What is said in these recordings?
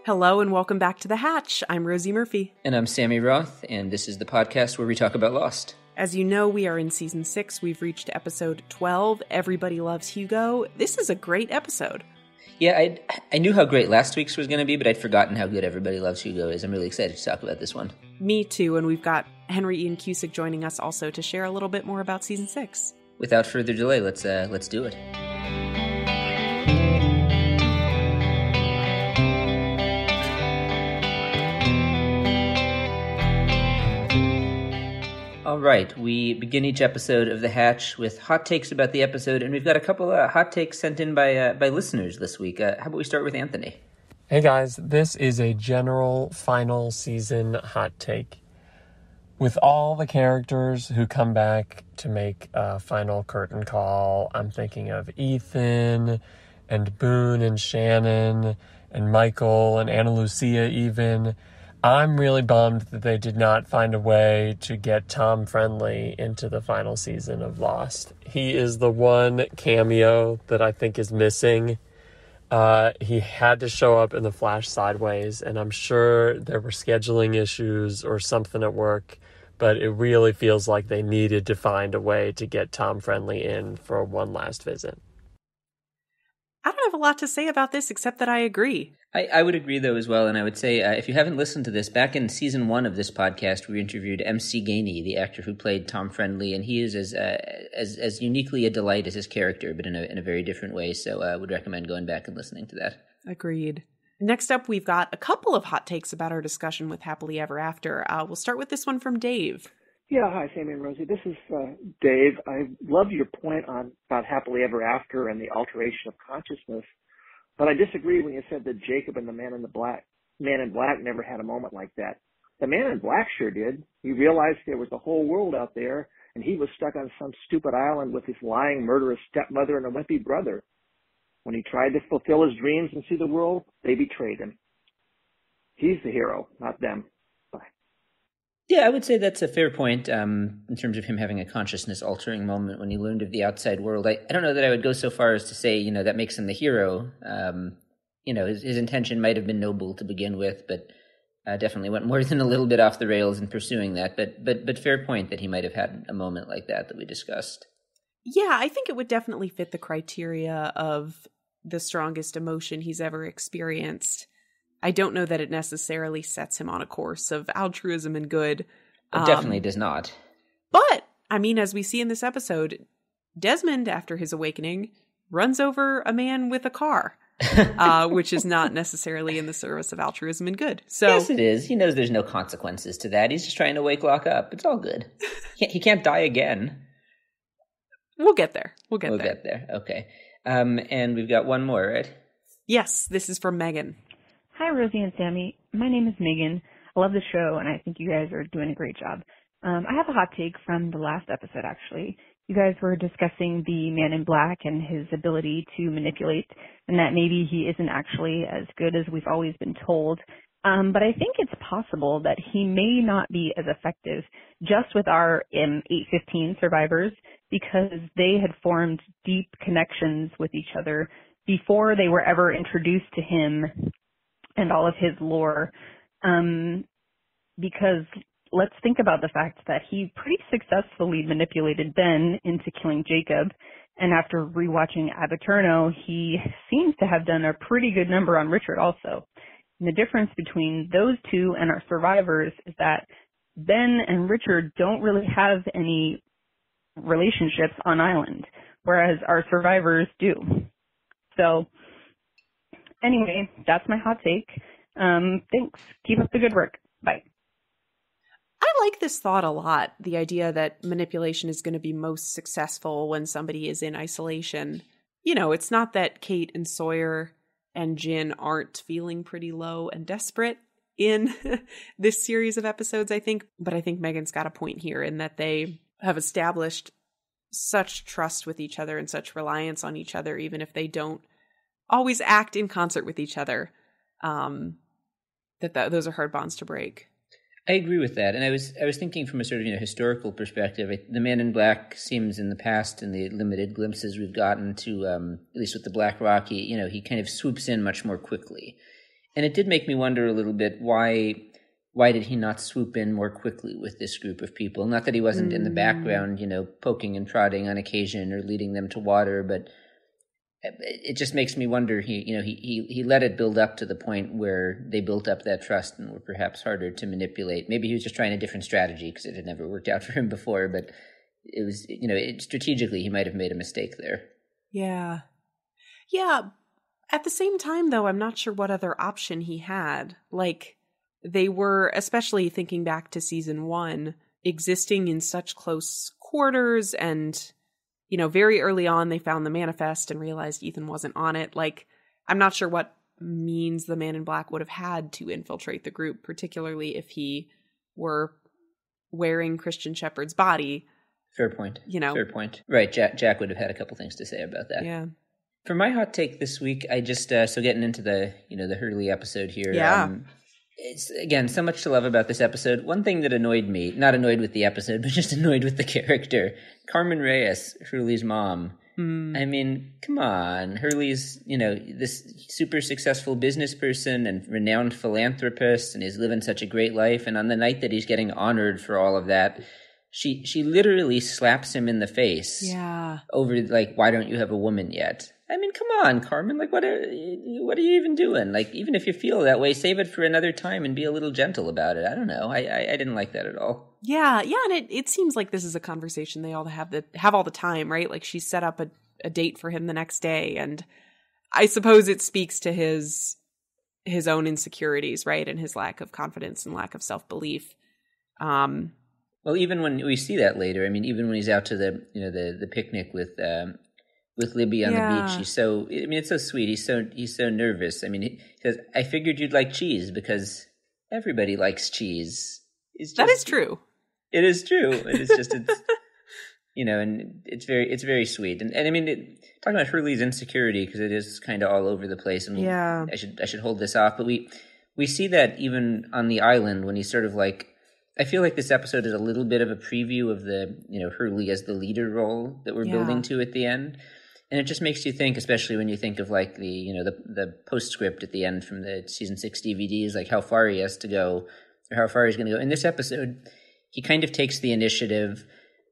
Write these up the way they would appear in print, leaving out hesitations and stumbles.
Hello and welcome back to The Hatch. I'm Rosie Murphy. And I'm Sammy Roth, and this is the podcast where we talk about Lost. As you know, we are in Season 6. We've reached episode 12, Everybody Loves Hugo. This is a great episode. Yeah, I knew how great last week's was going to be, but I'd forgotten how good Everybody Loves Hugo is. I'm really excited to talk about this one. Me too, and we've got Henry Ian Cusick joining us also to share a little bit more about Season 6. Without further delay, let's do it. All right, we begin each episode of The Hatch with hot takes about the episode, and we've got a couple of hot takes sent in by listeners this week. How about we start with Anthony? Hey guys, this is a general final season hot take. With all the characters who come back to make a final curtain call, I'm thinking of Ethan and Boone and Shannon and Michael and Ana Lucia even. I'm really bummed that they did not find a way to get Tom Friendly into the final season of Lost. He is the one cameo that I think is missing. He had to show up in the Flash Sideways, and I'm sure there were scheduling issues or something at work, but it really feels like they needed to find a way to get Tom Friendly in for one last visit. I don't have a lot to say about this except that I agree. I would agree, though, as well, and I would say, if you haven't listened to this, back in Season 1 of this podcast, we interviewed MC Gainey, the actor who played Tom Friendly, and he is as uniquely a delight as his character, but in a very different way, so I would recommend going back and listening to that. Agreed. Next up, we've got a couple of hot takes about our discussion with Happily Ever After. We'll start with this one from Dave. Yeah, hi, Sammy and Rosie. This is Dave. I love your point about Happily Ever After and the alteration of consciousness, but I disagree when you said that Jacob and the Man in Black never had a moment like that. The Man in Black sure did. He realized there was a whole world out there, and he was stuck on some stupid island with his lying, murderous stepmother and a wimpy brother. When he tried to fulfill his dreams and see the world, they betrayed him. He's the hero, not them. Yeah, I would say that's a fair point in terms of him having a consciousness-altering moment when he learned of the outside world. I don't know that I would go so far as to say, that makes him the hero. His intention might have been noble to begin with, but definitely went more than a little bit off the rails in pursuing that. But fair point that he might have had a moment like that we discussed. Yeah, I think it would definitely fit the criteria of the strongest emotion he's ever experienced. I don't know that it necessarily sets him on a course of altruism and good. It definitely does not. But, as we see in this episode, Desmond, after his awakening, runs over a man with a car, which is not necessarily in the service of altruism and good. So, yes, it is. He knows there's no consequences to that. He's just trying to wake Locke up. It's all good. He can't die again. We'll get there. We'll get there. Okay. And we've got one more, right? Yes, this is from Megan. Hi, Rosie and Sammy. My name is Megan. I love the show, and I think you guys are doing a great job. I have a hot take from the last episode, actually. You guys were discussing the Man in Black and his ability to manipulate, and that maybe he isn't actually as good as we've always been told. But I think it's possible that he may not be as effective just with our 815 survivors because they had formed deep connections with each other before they were ever introduced to him and all of his lore, because let's think about the fact that he pretty successfully manipulated Ben into killing Jacob, and after rewatching Ab Aeterno, he seems to have done a pretty good number on Richard also. And the difference between those two and our survivors is that Ben and Richard don't really have any relationships on island, whereas our survivors do. So, anyway, that's my hot take. Thanks. Keep up the good work. Bye. I like this thought a lot, the idea that manipulation is going to be most successful when somebody is in isolation. It's not that Kate and Sawyer and Jin aren't feeling pretty low and desperate in this series of episodes, I think. But I think Megan's got a point here in that they have established such trust with each other and such reliance on each other, even if they don't always act in concert with each other, those are hard bonds to break. I agree with that, and I was thinking from a sort of historical perspective. The Man in Black seems in the past, in the limited glimpses we've gotten to, at least with the Black Rock, he kind of swoops in much more quickly, And it did make me wonder a little bit, why did he not swoop in more quickly with this group of people? Not that he wasn't in the background, poking and prodding on occasion or leading them to water, but it just makes me wonder. He let it build up to the point where they built up that trust and were perhaps harder to manipulate. Maybe he was just trying a different strategy because it had never worked out for him before, but it was, strategically he might have made a mistake there. Yeah. At the same time, though, I'm not sure what other option he had. Like, they were, especially thinking back to season 1, existing in such close quarters, and, very early on they found the manifest and realized Ethan wasn't on it. Like, I'm not sure what means the Man in Black would have had to infiltrate the group, particularly if he were wearing Christian Shepherd's body. Fair point. Fair point. Right. Jack would have had a couple things to say about that. Yeah. For my hot take this week, I just, so getting into the Hurley episode here. Yeah. It's, again, so much to love about this episode. One thing that annoyed me, not annoyed with the episode, but just annoyed with the character, Carmen Reyes, Hurley's mom. I mean, come on. Hurley's, this super successful business person and renowned philanthropist, and he's living such a great life. And on the night that he's getting honored for all of that, she literally slaps him in the face. Yeah. Over, like, why don't you have a woman yet? I mean, come on, Carmen. Like, what are you even doing? Like, even if you feel that way, save it for another time and be a little gentle about it. I don't know. I didn't like that at all. Yeah, and it seems like this is a conversation they all have all the time, right? Like, she set up a date for him the next day, and I suppose it speaks to his own insecurities, right, and his lack of confidence and lack of self-belief. Well, even when we see that later, I mean, even when he's out to the picnic with Libby on the beach, it's so sweet. He's so nervous. I mean, he says, "I figured you'd like cheese because everybody likes cheese." That is true. It is true. It's and it's very sweet. And I mean, talking about Hurley's insecurity, because it is kind of all over the place. And I should hold this off, but we see that even on the island when he's sort of like. I feel like this episode is a little bit of a preview of the, Hurley as the leader role that we're building to at the end. And it just makes you think, especially when you think of like the postscript at the end from the season 6 DVDs, like how far he has to go or how far he's going to go. In this episode, he kind of takes the initiative,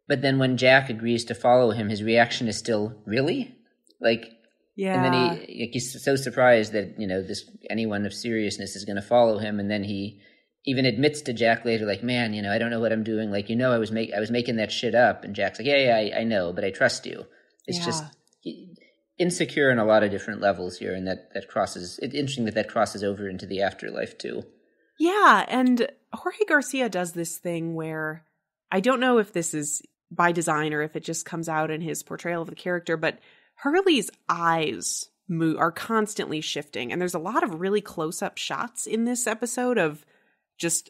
but then when Jack agrees to follow him, his reaction is still, really? Like, and then he's so surprised that, anyone of seriousness is going to follow him. And then he even admits to Jack later, like, man, I don't know what I'm doing. Like, I was making that shit up. And Jack's like, yeah, I know, but I trust you. It's just insecure on a lot of different levels here. And that crosses, it's interesting that crosses over into the afterlife too. Yeah. And Jorge Garcia does this thing where I don't know if this is by design or if it just comes out in his portrayal of the character, but Hurley's eyes are constantly shifting. And there's a lot of really close-up shots in this episode of just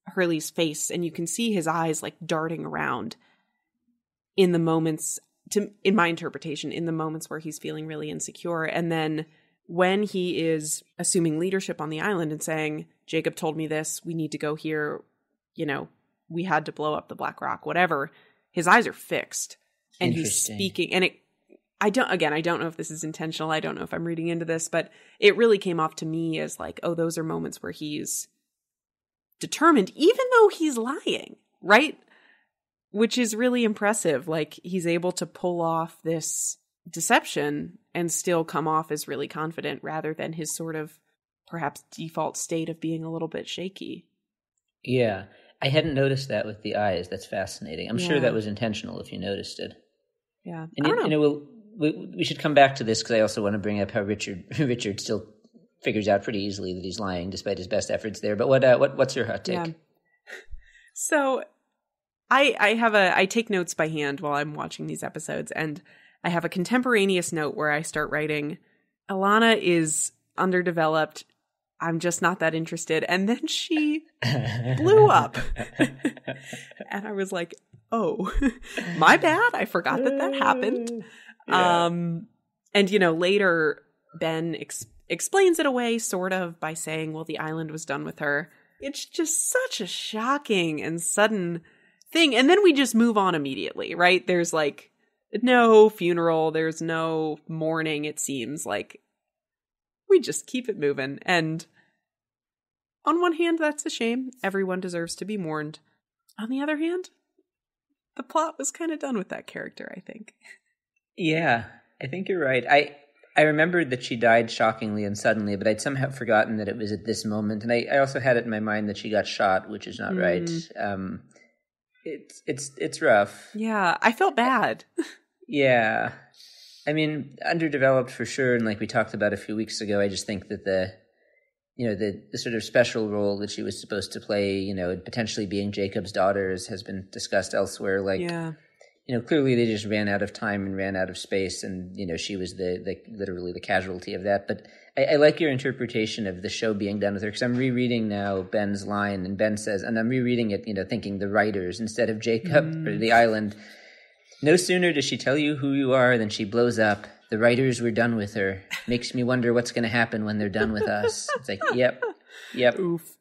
Hurley's face, and you can see his eyes like darting around in the moments, in my interpretation, in the moments where he's feeling really insecure. And then when he is assuming leadership on the island and saying, Jacob told me this, we need to go here, we had to blow up the Black Rock, whatever, his eyes are fixed and he's speaking. And I don't know if this is intentional. I don't know if I'm reading into this, but it really came off to me as like, oh, those are moments where he's determined, even though he's lying, right? Which is really impressive. Like, he's able to pull off this deception and still come off as really confident rather than his sort of perhaps default state of being a little bit shaky. Yeah. I hadn't noticed that with the eyes. That's fascinating. I'm sure that was intentional if you noticed it. Yeah. And I don't know. We should come back to this because I also want to bring up how Richard still figures out pretty easily that he's lying despite his best efforts there. But what's your hot take? Yeah. So I take notes by hand while I'm watching these episodes, and I have a contemporaneous note where I start writing, Alana is underdeveloped. I'm just not that interested. And then she blew up. And I was like, oh, my bad. I forgot that happened. Yeah. And, later Ben explains it away sort of by saying, well, the island was done with her. It's just such a shocking and sudden thing. And then we just move on immediately, right? There's like no funeral. There's no mourning. It seems like we just keep it moving. And On one hand, that's a shame. Everyone deserves to be mourned. On the other hand, the plot was kind of done with that character, I think. Yeah, I think you're right. I remembered that she died shockingly and suddenly, but I'd somehow forgotten that it was at this moment. And I also had it in my mind that she got shot, which is not right. It's rough. Yeah, I felt bad. Yeah. I mean, underdeveloped for sure. And like we talked about a few weeks ago, I just think that the sort of special role that she was supposed to play, potentially being Jacob's daughters has been discussed elsewhere. Like, yeah. Clearly they just ran out of time and ran out of space, and she was the literally the casualty of that. But I like your interpretation of the show being done with her, because I'm rereading now Ben's line, and Ben says, and I'm rereading it, thinking the writers instead of Jacob or the island. No sooner does she tell you who you are than she blows up. The writers were done with her. Makes me wonder what's going to happen when they're done with us. It's like, yep. Oof.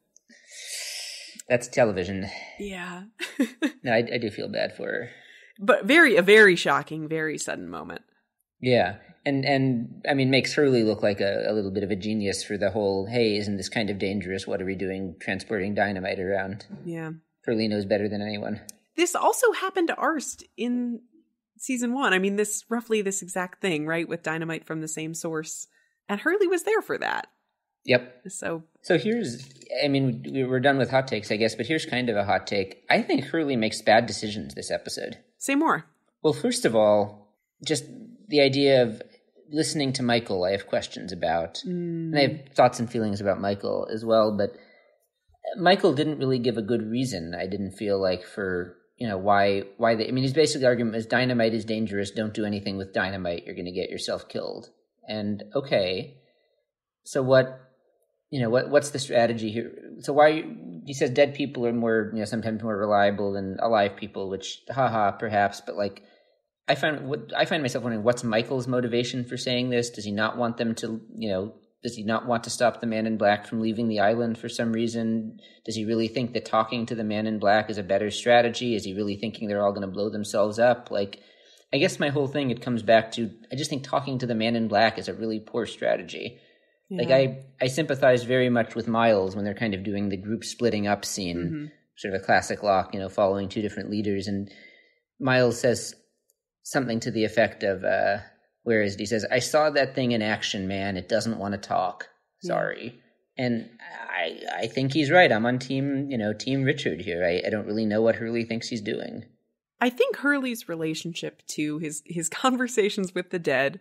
That's television. Yeah. No, I do feel bad for her. But a very shocking, very sudden moment. Yeah. And I mean, makes Hurley look like a little bit of a genius for the whole, hey, isn't this kind of dangerous? What are we doing transporting dynamite around? Yeah. Hurley knows better than anyone. This also happened to Arst in season 1. I mean, roughly this exact thing, right? With dynamite from the same source. And Hurley was there for that. Yep. So we're done with hot takes, I guess, but here's kind of a hot take. I think Hurley makes bad decisions this episode. Say more. Well, first of all, just the idea of listening to Michael, I have questions about. And I have thoughts and feelings about Michael as well, but Michael didn't really give a good reason, I didn't feel like, for, why his basic argument is dynamite is dangerous, don't do anything with dynamite, you're going to get yourself killed. And okay, so what's the strategy here? So he says dead people are more, sometimes more reliable than alive people, which, perhaps, but like, I find myself wondering, what's Michael's motivation for saying this? Does he not want them to, does he not want to stop the man in black from leaving the island for some reason? Does he really think that talking to the man in black is a better strategy? Is he really thinking they're all going to blow themselves up? Like, I guess my whole thing, it comes back to, I just think talking to the man in black is a really poor strategy. Yeah. Like, I sympathize very much with Miles when they're kind of doing the group splitting up scene, sort of a classic Locke, following two different leaders. And Miles says something to the effect of, where is it? He says, I saw that thing in action, man. It doesn't want to talk. Sorry. Yeah. And I think he's right. I'm on team Richard here. I don't really know what Hurley thinks he's doing. I think Hurley's relationship to his conversations with the dead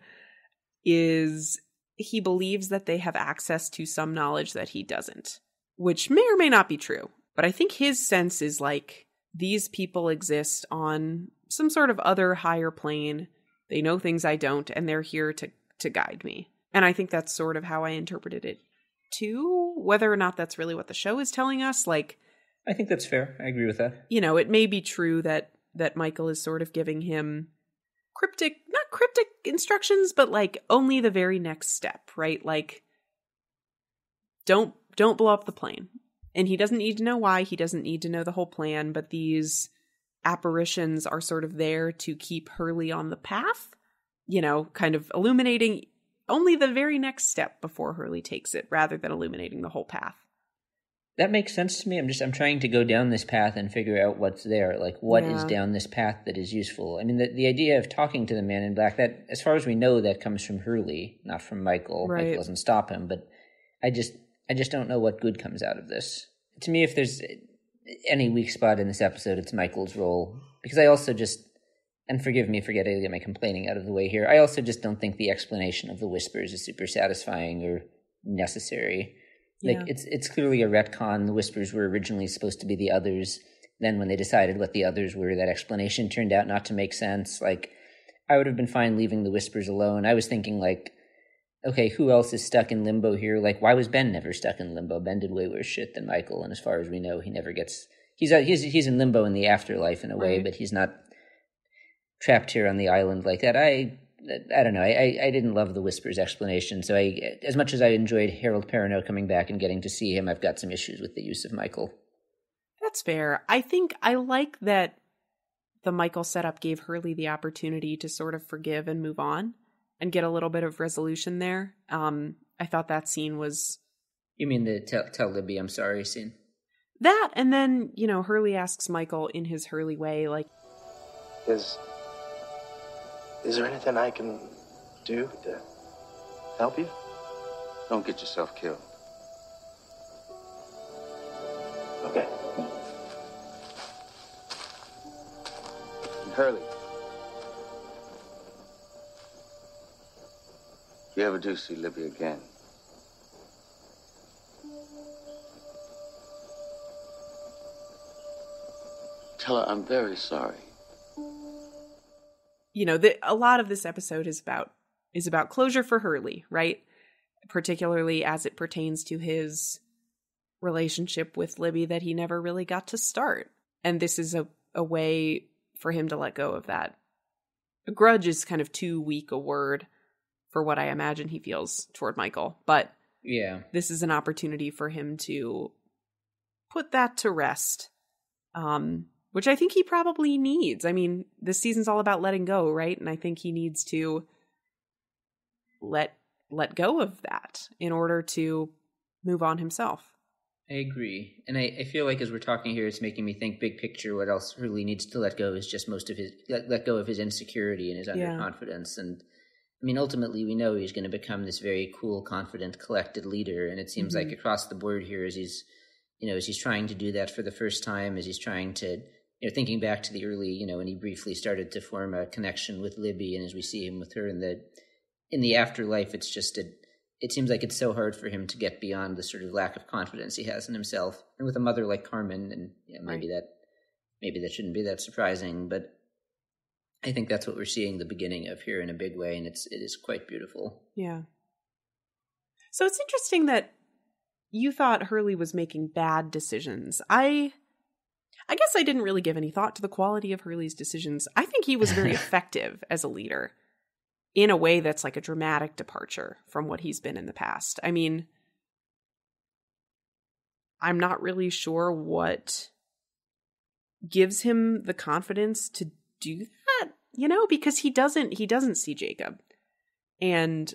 is he believes that they have access to some knowledge that he doesn't, which may or may not be true. But I think his sense is like, these people exist on some sort of other higher plane. They know things I don't, and they're here to guide me. And I think that's sort of how I interpreted it too. Whether or not that's really what the show is telling us, like, I think that's fair. I agree with that. It may be true that Michael is sort of giving him not cryptic instructions, but like only the very next step, right? Like, don't blow up the plane. And he doesn't need to know why. He doesn't need to know the whole plan, but these apparitions are sort of there to keep Hurley on the path, kind of illuminating only the very next step before Hurley takes it, rather than illuminating the whole path. That makes sense to me. I'm trying to go down this path and figure out what's there. Like, what is down this path that is useful? I mean, the idea of talking to the man in black, that, as far as we know, that comes from Hurley, not from Michael. Right. Michael doesn't stop him, but I just don't know what good comes out of this. To me, if there's any weak spot in this episode, it's Michael's role. Because I also just, and forgive me for getting my complaining out of the way here, I also just don't think the explanation of the whispers is super satisfying or necessary. Like, it's clearly a retcon. The whispers were originally supposed to be the others. Then when they decided what the others were, that explanation turned out not to make sense. Like, I would have been fine leaving the whispers alone. I was thinking, like, okay, who else is stuck in limbo here? Like, why was Ben never stuck in limbo? Ben did way worse shit than Michael, and as far as we know, he never gets... He's in limbo in the afterlife in a way, but he's not trapped here on the island like that. I don't know. I didn't love the Whispers explanation, so as much as I enjoyed Harold Perrineau coming back and getting to see him, I've got some issues with the use of Michael. That's fair. I think I like that the Michael setup gave Hurley the opportunity to sort of forgive and move on and get a little bit of resolution there. I thought that scene was You mean the tell Libby I'm sorry scene? That, and then, Hurley asks Michael in his Hurley way, like, Is there anything I can do to help you? Don't get yourself killed. Okay. And Hurley, if you ever do see Libby again, tell her I'm very sorry. A lot of this episode is about closure for Hurley, right? Particularly as it pertains to his relationship with Libby that he never really got to start. And this is a way for him to let go of that. A grudge is kind of too weak a word for what I imagine he feels toward Michael. But yeah, this is an opportunity for him to put that to rest. Which I think he probably needs. I mean, this season's all about letting go, right? And I think he needs to let go of that in order to move on himself. I agree. And I feel like as we're talking here, it's making me think big picture. What else really needs to let go is just let go of his insecurity and his underconfidence. And I mean, ultimately, we know he's going to become this very cool, confident, collected leader. And it seems like across the board here, as he's trying to do that for the first time, as he's trying to, thinking back to the early, when he briefly started to form a connection with Libby, and as we see him with her in the afterlife, it's just it seems like it's so hard for him to get beyond the sort of lack of confidence he has in himself. And with a mother like Carmen, and maybe that shouldn't be that surprising, but I think that's what we're seeing the beginning of here in a big way, and it is quite beautiful. Yeah. So it's interesting that you thought Hurley was making bad decisions. I guess I didn't really give any thought to the quality of Hurley's decisions. I think he was very effective as a leader in a way that's like a dramatic departure from what he's been in the past. I mean, I'm not really sure what gives him the confidence to do that, because he doesn't see Jacob. And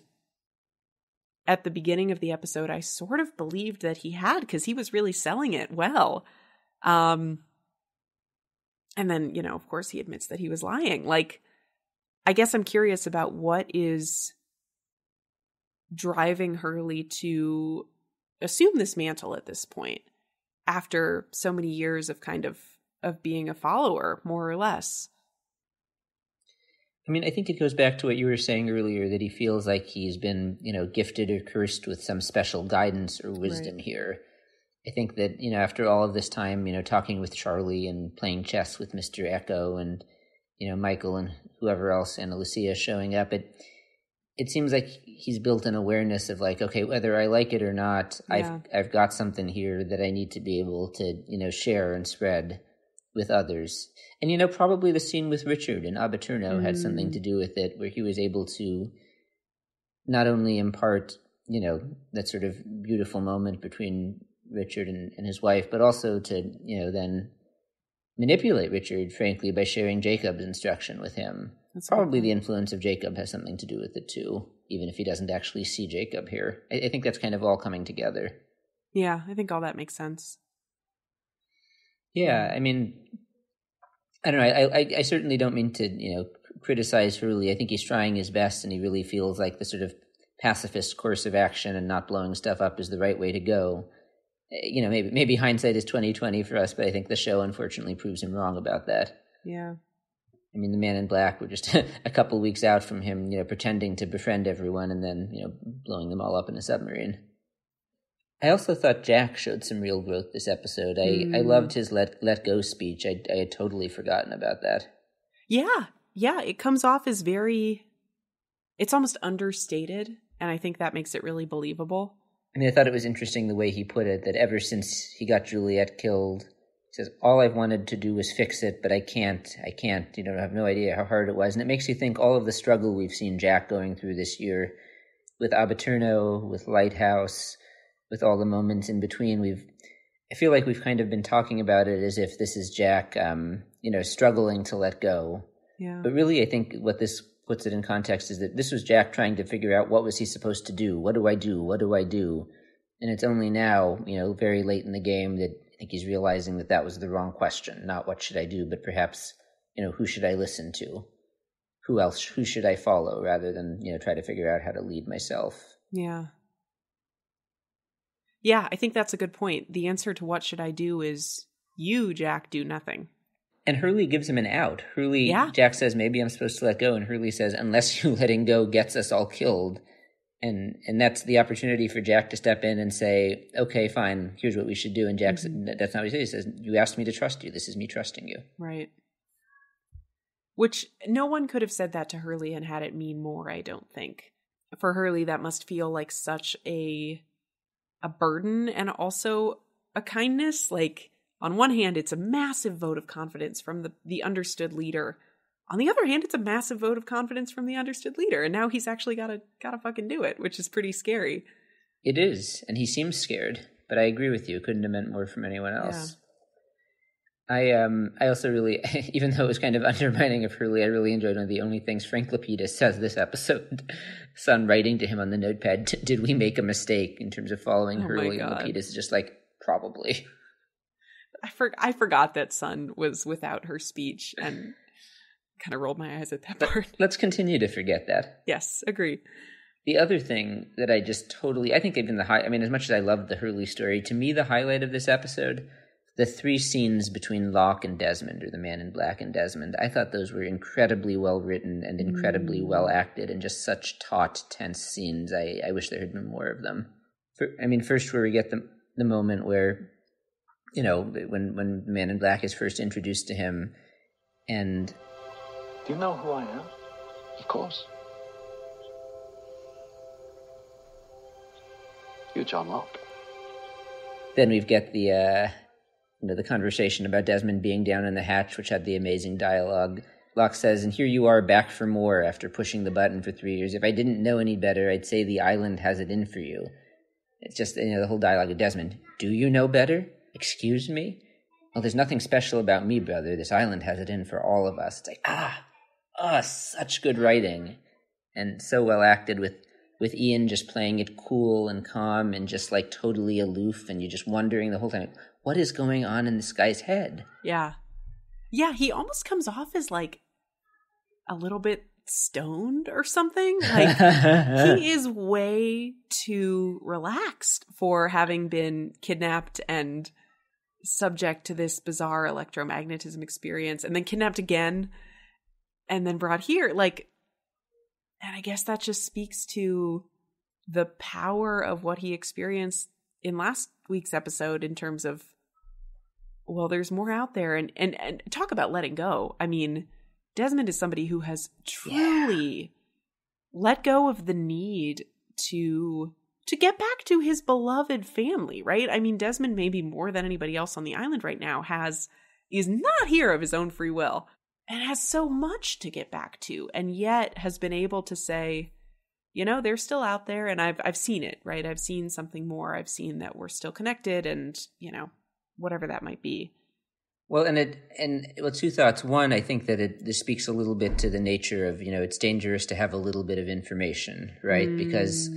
at the beginning of the episode, I sort of believed that he had, because he was really selling it well. And then, of course, he admits that he was lying. Like, I guess I'm curious about what is driving Hurley to assume this mantle at this point, after so many years of kind of being a follower, more or less. I mean, I think it goes back to what you were saying earlier, that he feels like he's been, gifted or cursed with some special guidance or wisdom here. I think that, after all of this time, talking with Charlie and playing chess with Mr. Echo and, Michael and whoever else, and Lucia showing up, it seems like he's built an awareness of like, okay, whether I like it or not, I've got something here that I need to be able to, share and spread with others. And, probably the scene with Richard and Abaturno had something to do with it, where he was able to not only impart, that sort of beautiful moment between Richard and his wife, but also to, then manipulate Richard, frankly, by sharing Jacob's instruction with him. That's probably the influence of Jacob has something to do with it too, even if he doesn't actually see Jacob here. I think that's kind of all coming together. Yeah, I think all that makes sense. Yeah, I mean, I don't know. I certainly don't mean to, criticize Hurley. I think he's trying his best, and he really feels like the sort of pacifist course of action and not blowing stuff up is the right way to go. Maybe hindsight is 20/20 for us, but I think the show unfortunately proves him wrong about that. Yeah. I mean, the Man in Black, we're just a couple weeks out from him, pretending to befriend everyone and then, blowing them all up in a submarine. I also thought Jack showed some real growth this episode. I loved his let go speech. I had totally forgotten about that. Yeah, it comes off as it's almost understated, and I think that makes it really believable. I mean, I thought it was interesting the way he put it, that ever since he got Juliet killed, he says, all I've wanted to do was fix it, but I can't, I have no idea how hard it was. And it makes you think all of the struggle we've seen Jack going through this year with Abaturno, with Lighthouse, with all the moments in between. I feel like we've kind of been talking about it as if this is Jack, struggling to let go. Yeah. But really, I think what this puts it in context is that this was Jack trying to figure out what was he supposed to do? What do I do? What do I do? And it's only now, very late in the game that I think he's realizing that was the wrong question. Not what should I do, but perhaps, who should I listen to? Who should I follow, rather than, try to figure out how to lead myself. Yeah. Yeah, I think that's a good point. The answer to what should I do is you, Jack, do nothing. And Hurley gives him an out. Jack says, maybe I'm supposed to let go. And Hurley says, unless you letting go gets us all killed. And that's the opportunity for Jack to step in and say, okay, fine, here's what we should do. And Jack said, that's not what he says. He says, you asked me to trust you. This is me trusting you. Right. Which no one could have said that to Hurley and had it mean more, I don't think. For Hurley, that must feel like such a burden and also a kindness. Like, on one hand, it's a massive vote of confidence from the understood leader. On the other hand, it's a massive vote of confidence from the understood leader. And now he's actually gotta fucking do it, which is pretty scary. It is. And he seems scared. But I agree with you. It couldn't have meant more from anyone else. Yeah. I also really, even though it was kind of undermining of Hurley, I really enjoyed one of the only things Frank Lapidus says this episode. Son writing to him on the notepad, did we make a mistake in terms of following Hurley? And Lapidus is just like, probably. I forgot that Son was without her speech and kind of rolled my eyes at that part. Let's continue to forget that. Yes, agree. The other thing that I just I think even as much as I loved the Hurley story, to me the highlight of this episode, the 3 scenes between Locke and Desmond, or the Man in Black and Desmond, I thought those were incredibly well written and incredibly well acted, and just such taut, tense scenes. I wish there had been more of them. First where we get the moment where, when the Man in Black is first introduced to him, and... Do you know who I am? Of course. You're John Locke. Then we've got the conversation about Desmond being down in the hatch, which had the amazing dialogue. Locke says, and here you are back for more after pushing the button for 3 years. If I didn't know any better, I'd say the island has it in for you. It's just, the whole dialogue of Desmond. Do you know better? Excuse me? Well, there's nothing special about me, brother. This island has it in for all of us. It's like, such good writing. And so well acted with Ian just playing it cool and calm and just like totally aloof, and you're just wondering the whole time, what is going on in this guy's head? Yeah. Yeah, he almost comes off as like a little bit stoned or something. Like, he is way too relaxed for having been kidnapped and subject to this bizarre electromagnetism experience, and then kidnapped again, and then brought here. Like, and I guess that just speaks to the power of what he experienced in last week's episode in terms of, well, there's more out there, and talk about letting go. I mean, Desmond is somebody who has truly let go of the need to get back to his beloved family, right? I mean, Desmond, maybe more than anybody else on the island right now, is not here of his own free will and has so much to get back to, and yet has been able to say, they're still out there, and I've seen it, right? I've seen something more. I've seen that we're still connected, and whatever that might be. Well, and 2 thoughts. One, I think that this speaks a little bit to the nature of, it's dangerous to have a little bit of information, right? Because,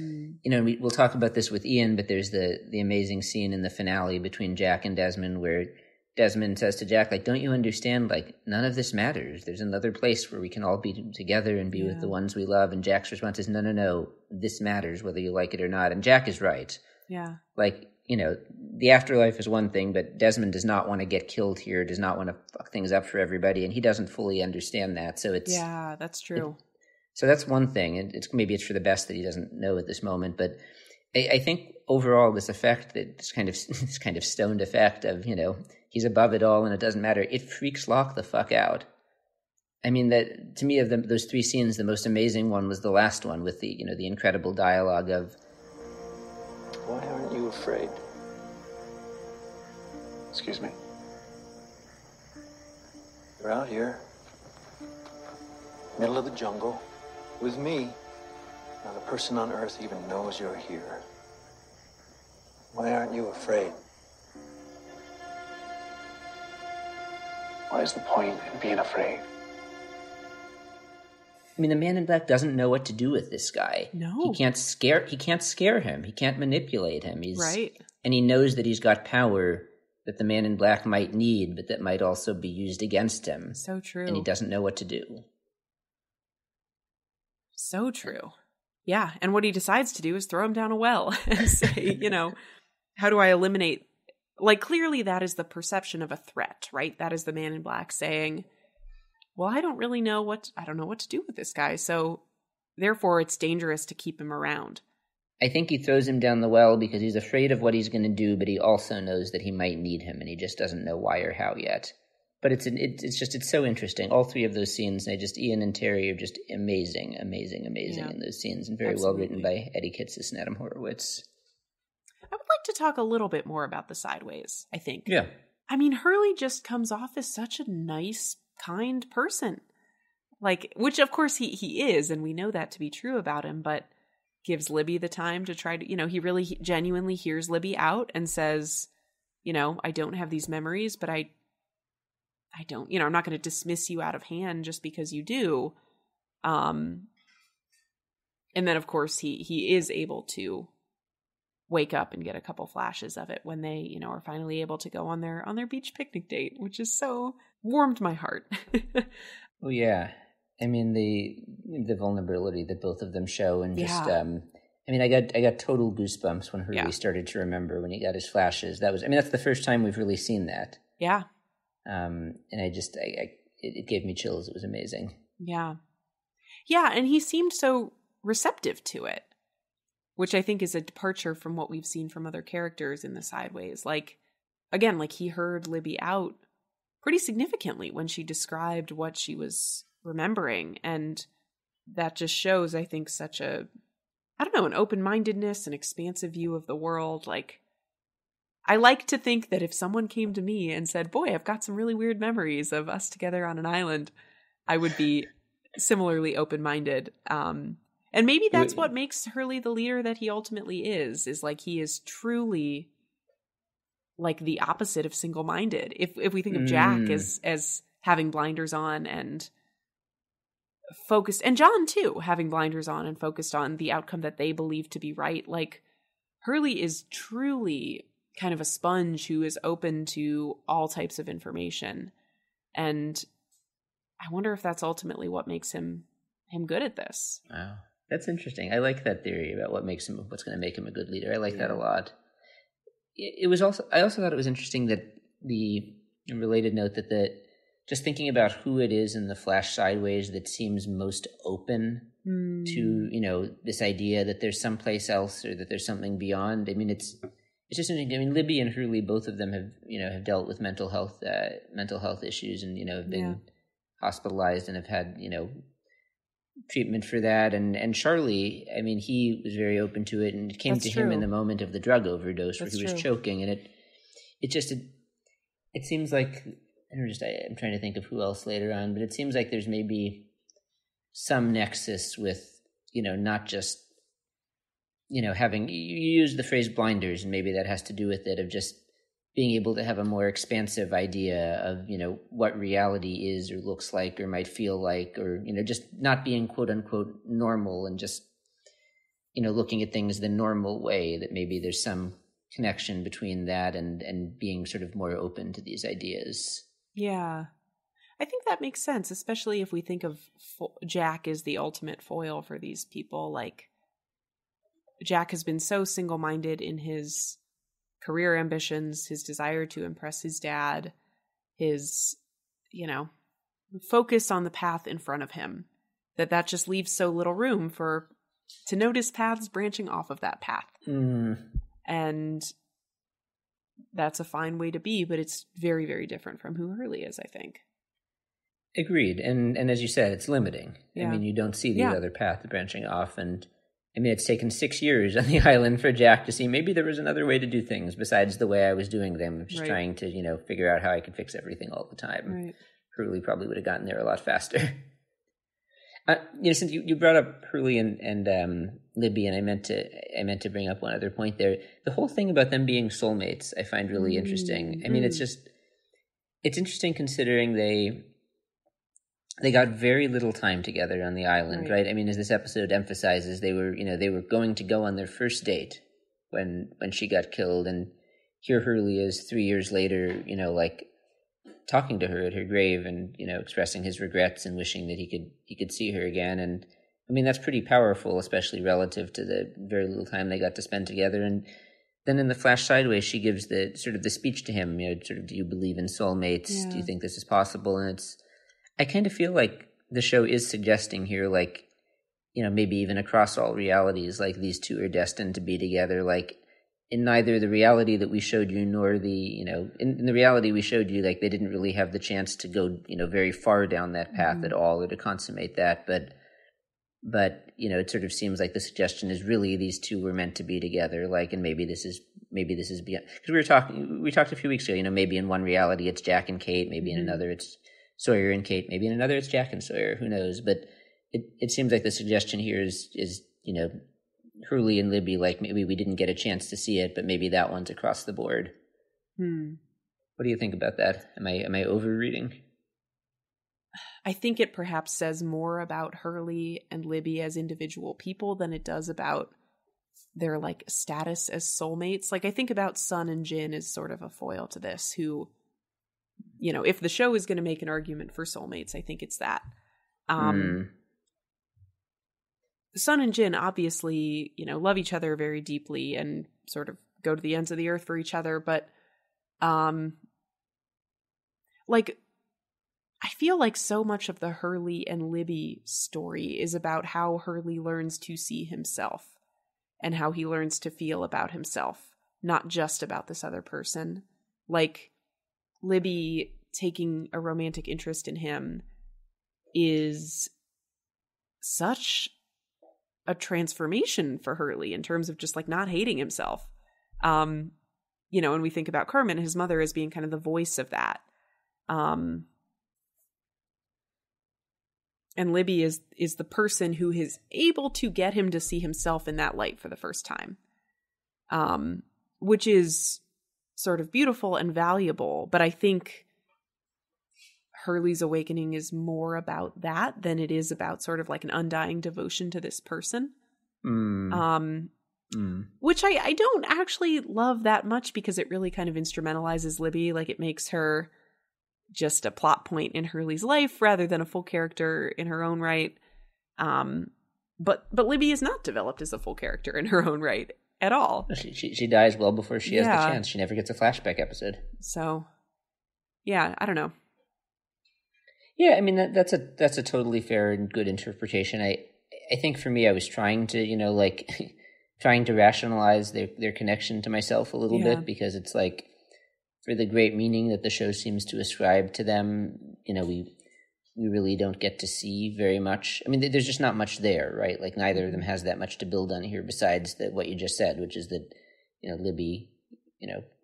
we'll talk about this with Ian, but there's the amazing scene in the finale between Jack and Desmond where Desmond says to Jack, like, don't you understand? Like, none of this matters. There's another place where we can all be together and be with the ones we love. And Jack's response is, no, this matters whether you like it or not. And Jack is right. Yeah. Like, the afterlife is one thing, but Desmond does not want to get killed here, does not want to fuck things up for everybody, and he doesn't fully understand that. So it's... Yeah, that's true. So that's one thing, and maybe it's for the best that he doesn't know at this moment, but I think overall this effect, this kind of stoned effect of, he's above it all and it doesn't matter, it freaks Locke the fuck out. I mean, that to me, of those 3 scenes, the most amazing one was the last one with the incredible dialogue of, why aren't you afraid? Excuse me. You're out here, middle of the jungle, with me. Not a person on Earth even knows you're here. Why aren't you afraid? What is the point in being afraid? I mean, the Man in Black doesn't know what to do with this guy. No. He can't scare him. He can't manipulate him. Right. And he knows that he's got power that the Man in Black might need, but that might also be used against him. So true. And he doesn't know what to do. So true. Yeah. And what he decides to do is throw him down a well and say, how do I eliminate? Like, clearly that is the perception of a threat, right? That is the Man in Black saying, well, I don't know what to do with this guy. So therefore it's dangerous to keep him around. I think he throws him down the well because he's afraid of what he's going to do, but he also knows that he might need him and he just doesn't know why or how yet. But it's so interesting. All three of those scenes, Ian and Terry are just amazing in those scenes, and very well written by Eddie Kitsis and Adam Horowitz. I would like to talk a little bit more about the sideways, I think. Yeah. I mean, Hurley just comes off as such a nice, kind person. Like, which of course he is, and we know that to be true about him, but gives Libby the time to try to, he really genuinely hears Libby out and says, I don't have these memories, but I don't, I'm not going to dismiss you out of hand just because you do. And then of course he is able to wake up and get a couple flashes of it when they, are finally able to go on their beach picnic date, which is so warmed my heart. Oh yeah. I mean, the vulnerability that both of them show, and just, I got total goosebumps when Hurley started to remember, when he got his flashes. That's the first time we've really seen that. Yeah. And it gave me chills. It was amazing. Yeah. Yeah. And he seemed so receptive to it, which I think is a departure from what we've seen from other characters in the Sideways. Like, again, like he heard Libby out pretty significantly when she described what she was remembering. And that just shows, I think, such an open-mindedness, an expansive view of the world. Like, I like to think that if someone came to me and said, boy, I've got some really weird memories of us together on an island, I would be similarly open-minded. And maybe that's what makes Hurley the leader that he ultimately is like he is truly like the opposite of single-minded. If we think of Jack as having blinders on and focused, and John too, having blinders on and focused on the outcome that they believe to be right, like Hurley is truly kind of a sponge who is open to all types of information. And I wonder if that's ultimately what makes him good at this. Wow. That's interesting. I like that theory about what's going to make him a good leader. I like that a lot. I also thought it was interesting that the related note that just thinking about who it is in the Flash Sideways that seems most open to, this idea that there's someplace else or that there's something beyond. I mean, it's just interesting. I mean, Libby and Hurley, both of them have dealt with mental health issues and, have been hospitalized and have had, treatment for that. And Charlie, I mean, he was very open to it, and it came to him in the moment of the drug overdose where he was choking. And it seems like, I'm trying to think of who else later on, but it seems like there's maybe some nexus with, not just, having, you use the phrase blinders, and maybe that has to do with it, of just being able to have a more expansive idea of, what reality is or looks like or might feel like, or, just not being quote unquote normal and just, looking at things the normal way, that maybe there's some connection between that and being sort of more open to these ideas. Yeah. I think that makes sense, especially if we think of Jack as the ultimate foil for these people. Like, Jack has been so single-minded in his career ambitions, his desire to impress his dad, his, focus on the path in front of him, that just leaves so little room to notice paths branching off of that path. And that's a fine way to be, but it's very, very different from who Hurley is, I think. Agreed. And as you said, it's limiting. Yeah. I mean, you don't see the other path branching off. And I mean, it's taken 6 years on the island for Jack to see maybe there was another way to do things besides the way I was doing them. Just trying to, figure out how I could fix everything all the time. Right. Hurley probably would have gotten there a lot faster. Since you brought up Hurley and Libby, and I meant to bring up one other point there. The whole thing about them being soulmates, I find really interesting. I mean, it's interesting considering they got very little time together on the island, right? I mean, as this episode emphasizes, they were going to go on their first date when she got killed, and here Hurley is 3 years later, like talking to her at her grave and, expressing his regrets and wishing that he could see her again. And I mean, that's pretty powerful, especially relative to the very little time they got to spend together. And then in the flash sideways, she gives the sort of the speech to him, sort of, do you believe in soulmates? Yeah. Do you think this is possible? And I kind of feel like the show is suggesting here, like, maybe even across all realities, like these two are destined to be together, like in neither the reality that we showed you nor the, in the reality we showed you, like they didn't really have the chance to go, very far down that path at all or to consummate that. But, it sort of seems like the suggestion is really these two were meant to be together, like, and maybe this is beyond, because we talked a few weeks ago, maybe in one reality it's Jack and Kate, maybe in another it's Sawyer and Kate, maybe in another it's Jack and Sawyer, who knows? But it seems like the suggestion here is Hurley and Libby, like maybe we didn't get a chance to see it, but maybe that one's across the board. What do you think about that? Am I overreading? I think it perhaps says more about Hurley and Libby as individual people than it does about their like status as soulmates. Like I think about Sun and Jin as sort of a foil to this, who, if the show is going to make an argument for soulmates, I think it's that. Sun and Jin obviously, love each other very deeply and sort of go to the ends of the earth for each other. But, I feel like so much of the Hurley and Libby story is about how Hurley learns to see himself and how he learns to feel about himself, not just about this other person. Like Libby taking a romantic interest in him is such a transformation for Hurley in terms of just like not hating himself. When we think about Carmen, his mother, as being kind of the voice of that. And Libby is the person who is able to get him to see himself in that light for the first time. Which is sort of beautiful and valuable, but I think Hurley's awakening is more about that than it is about sort of like an undying devotion to this person. Which I don't actually love that much because it really kind of instrumentalizes Libby. Like it makes her just a plot point in Hurley's life rather than a full character in her own right. But Libby is not developed as a full character in her own right at all. She dies well before she has the chance. She never gets a flashback episode. So, yeah, I don't know. Yeah, I mean that's a totally fair and good interpretation. I think for me, I was trying to trying to rationalize their connection to myself a little bit, because it's like, for the great meaning that the show seems to ascribe to them, we really don't get to see very much. I mean, there's just not much there, right? Like neither of them has that much to build on here besides what you just said, which is that, Libby,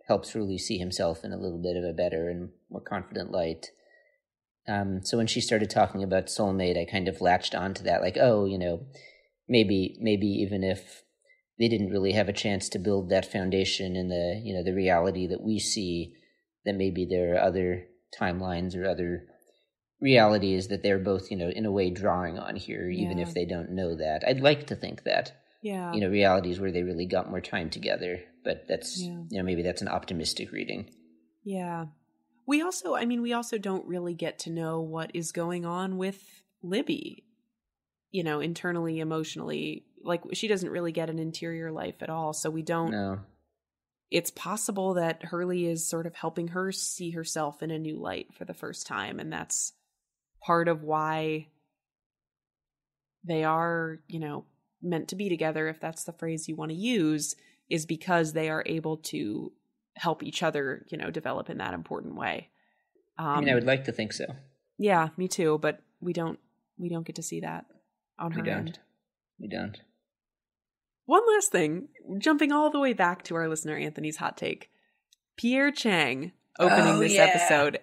helps Hurley see himself in a little bit of a better and more confident light. So when she started talking about soulmate, I kind of latched onto that, like, maybe even if they didn't really have a chance to build that foundation in the, the reality that we see, that maybe there are other timelines or other realities that they're both, in a way drawing on here, even if they don't know that. I'd like to think that, realities where they really got more time together, but that's, maybe that's an optimistic reading. Yeah. We also don't really get to know what is going on with Libby, internally, emotionally. Like, she doesn't really get an interior life at all, so we don't know. It's possible that Hurley is sort of helping her see herself in a new light for the first time, and that's part of why they are, meant to be together, if that's the phrase you want to use, is because they are able to help each other, develop in that important way. I would like to think so. Yeah, me too, but we don't get to see that on her end. We don't. One last thing, jumping all the way back to our listener Anthony's hot take. Pierre Chang opening this episode.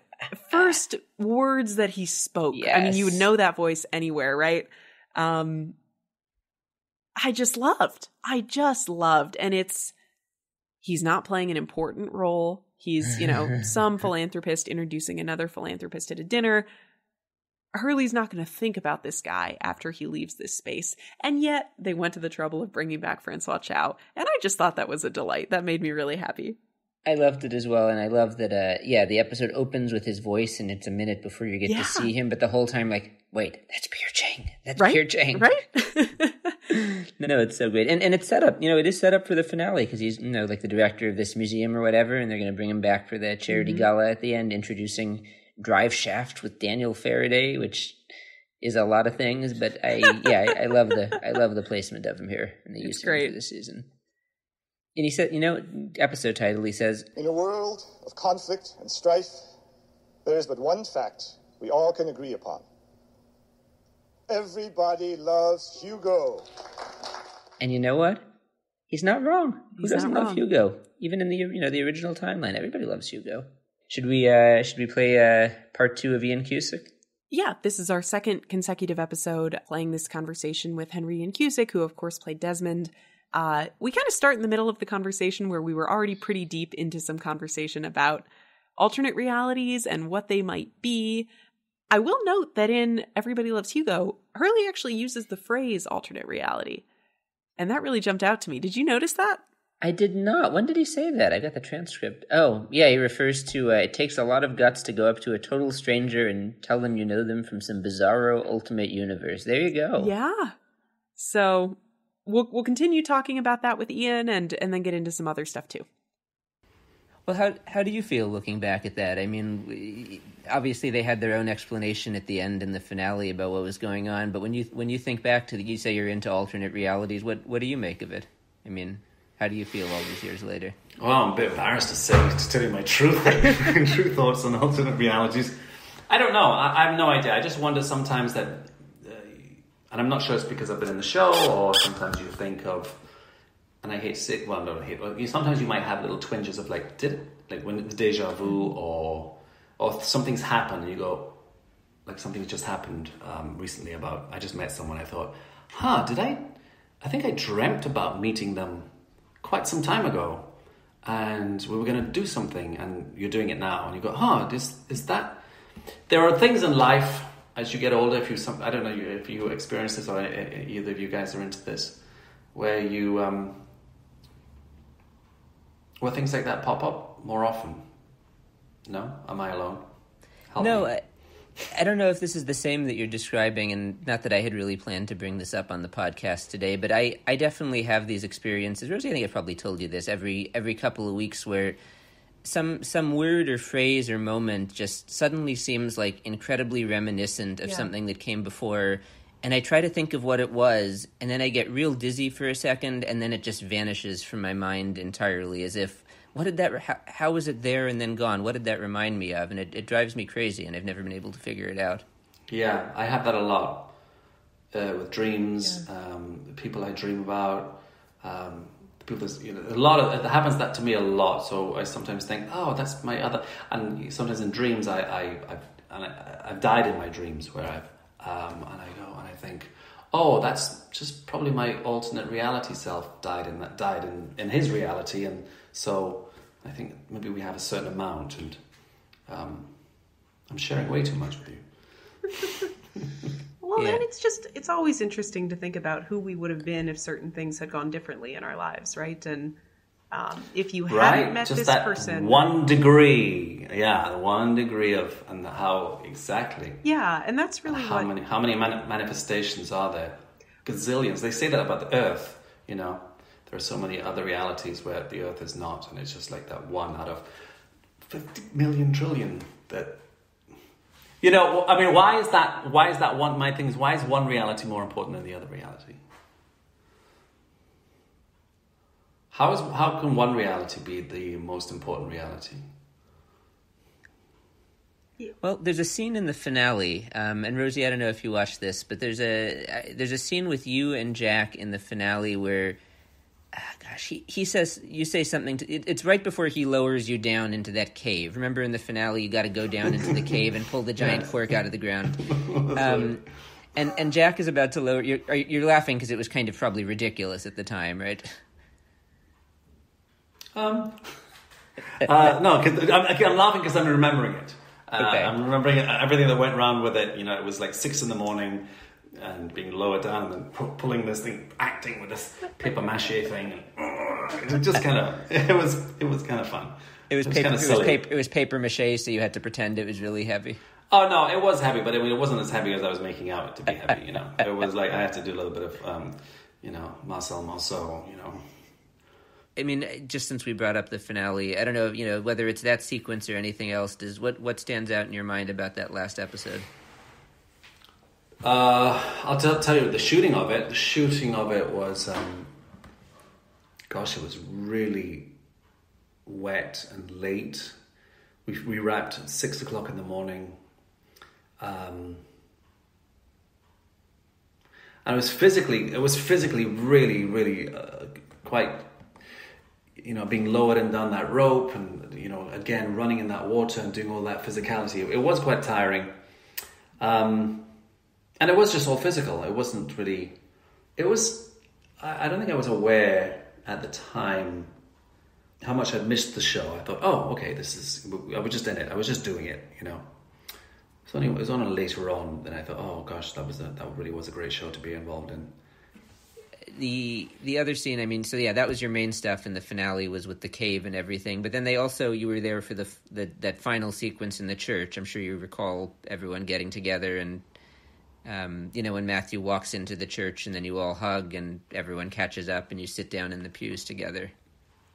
First words that he spoke. Yes. I mean, you would know that voice anywhere, right? I just loved. And he's not playing an important role. He's, some philanthropist introducing another philanthropist at a dinner. Hurley's not going to think about this guy after he leaves this space. And yet they went to the trouble of bringing back Francois Chow. And I just thought that was a delight. That made me really happy. I loved it as well, and I love that, the episode opens with his voice, and it's a minute before you get to see him, but the whole time, like, wait, that's Pierre Chang. That's right? Pierre Chang. Right? No, it's so great. And it's set up, it is set up for the finale, because he's, like the director of this museum or whatever, and they're going to bring him back for the charity gala at the end, introducing Drive Shaft with Daniel Faraday, which is a lot of things, but I love the placement of him here, and the use of him for this season. And he said, episode title, he says, in a world of conflict and strife, there is but one fact we all can agree upon. Everybody loves Hugo. And you know what? He's not wrong. Who doesn't love Hugo? Even in the original timeline, everybody loves Hugo. Should we play part 2 of Ian Cusick? Yeah, this is our second consecutive episode playing this conversation with Ian Cusick, who of course played Desmond. We kind of start in the middle of the conversation where we were already pretty deep into some conversation about alternate realities and what they might be. I will note that in Everybody Loves Hugo, Hurley actually uses the phrase alternate reality. And that really jumped out to me. Did you notice that? I did not. When did he say that? I got the transcript. Oh, yeah, he refers to, it takes a lot of guts to go up to a total stranger and tell them you know them from some bizarro ultimate universe. There you go. Yeah. So we'll continue talking about that with Ian and then get into some other stuff too. Well, how do you feel looking back at that? I mean, obviously they had their own explanation at the end in the finale about what was going on, but when you think back to you say you're into alternate realities, what do you make of it? I mean, how do you feel all these years later? Well, I'm a bit embarrassed to tell you my true thoughts on alternate realities. I don't know. I have no idea. I just wonder sometimes that, and I'm not sure it's because I've been in the show, or sometimes you think of, and I hate sick. Well, no, I hate. Well, sometimes you might have little twinges of like when the deja vu, or something's happened, and you go, like something just happened recently about. I just met someone. I thought, I think I dreamt about meeting them quite some time ago, and we were going to do something, and you're doing it now, and you go, is that? There are things in life as you get older. I don't know if you experience this, or either of you guys are into this, where you where things like that pop up more often. No, am I alone? Help me. I don't know if this is the same that you're describing, and not that I had really planned to bring this up on the podcast today, but I definitely have these experiences. Rosie, I think I've probably told you this every couple of weeks, where some word or phrase or moment just suddenly seems like incredibly reminiscent of something that came before, and I try to think of what it was, and then I get real dizzy for a second, and then it just vanishes from my mind entirely, as if, how was it there and then gone? What did that remind me of? And it drives me crazy, and I've never been able to figure it out. Yeah, I have that a lot with dreams, people I dream about, people. A lot of it happens that to me a lot. So I sometimes think, that's my other. And sometimes in dreams, I've died in my dreams where and I go and I think, that's just probably my alternate reality self died in his reality, and so I think maybe we have a certain amount, and I'm sharing way too much with you. Well, and it's always interesting to think about who we would have been if certain things had gone differently in our lives, right? And if you hadn't met just this that person, 1 degree, 1 degree of, and how exactly, and that's really how many manifestations are there? Gazillions. They say that about the Earth. There are so many other realities where the Earth is not, and it's just like that one out of 50 million trillion that. I mean, why is that one? My thing is, why is one reality more important than the other reality? How can one reality be the most important reality? Well, there's a scene in the finale, and Rosie, I don't know if you watched this, but there's a scene with you and Jack in the finale where, you say something. It's right before he lowers you down into that cave. Remember in the finale, you got to go down into the cave and pull the giant cork out of the ground. And Jack is about to lower. You're laughing because it was kind of probably ridiculous at the time, right? No, 'cause I'm laughing because I'm remembering it. Okay. I'm remembering everything that went around with it. It was like 6 a.m. and being lowered down and then pulling this thing, acting with this paper mache thing. And it just kind of, it was kind of fun. It was paper mache, so you had to pretend it was really heavy. Oh no, it was heavy, but it wasn't as heavy as I was making out to be heavy. It was like I had to do a little bit of, Marcel Marceau. I mean, just since we brought up the finale, I don't know, whether it's that sequence or anything else. What stands out in your mind about that last episode? I'll tell you the shooting of it. The shooting of it was, it was really wet and late. We wrapped at 6 o'clock in the morning. And it was physically really, really quite, being lowered and down that rope and, again, running in that water and doing all that physicality. It was quite tiring. And it was just all physical. It wasn't really, I don't think I was aware at the time how much I'd missed the show. I thought, oh, okay, I was just in it. I was just doing it, So anyway, it was on later on, then I thought, oh gosh, that really was a great show to be involved in. The other scene, I mean, so yeah, that was your main stuff, and the finale was with the cave and everything. But then you were there for that final sequence in the church. I'm sure you recall everyone getting together and, when Matthew walks into the church and then you all hug and everyone catches up and you sit down in the pews together.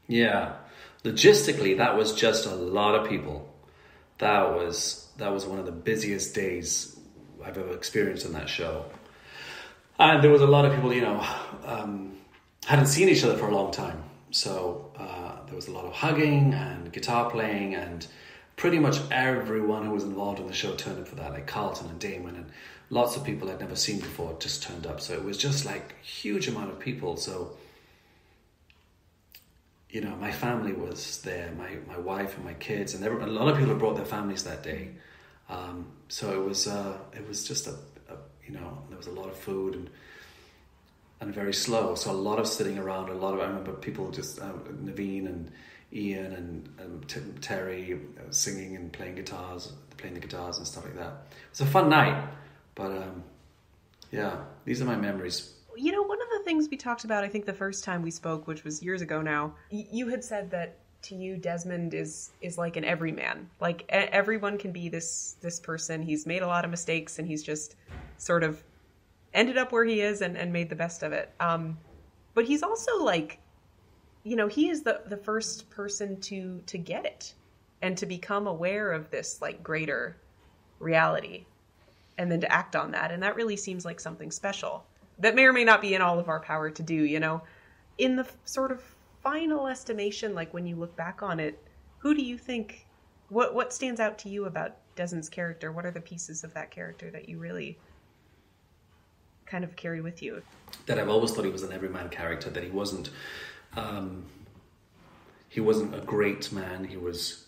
Yeah, logistically, that was just a lot of people. That was one of the busiest days I've ever experienced in that show. And there was a lot of people, hadn't seen each other for a long time. So there was a lot of hugging and guitar playing, and pretty much everyone who was involved in the show turned up for that, like Carlton and Damon, and lots of people I'd never seen before just turned up. So it was just like a huge amount of people. So, my family was there, my wife and my kids, and a lot of people had brought their families that day. So it was just there was a lot of food and very slow. So a lot of sitting around, I remember people just, Naveen and Ian and Terry singing and playing the guitars and stuff like that. It was a fun night, but these are my memories. One of the things we talked about, I think the first time we spoke, which was years ago now, you had said that to you, Desmond is like an everyman. Like everyone can be this person. He's made a lot of mistakes and he's just sort of ended up where he is and made the best of it. But he's also like, he is the first person to get it and to become aware of this like greater reality and then to act on that. And that really seems like something special that may or may not be in all of our power to do, in the sort of final estimation, like when you look back on it, who do you think, what stands out to you about Desmond's character? What are the pieces of that character that you really kind of carry with you? That I've always thought he was an everyman character, that he wasn't a great man. He was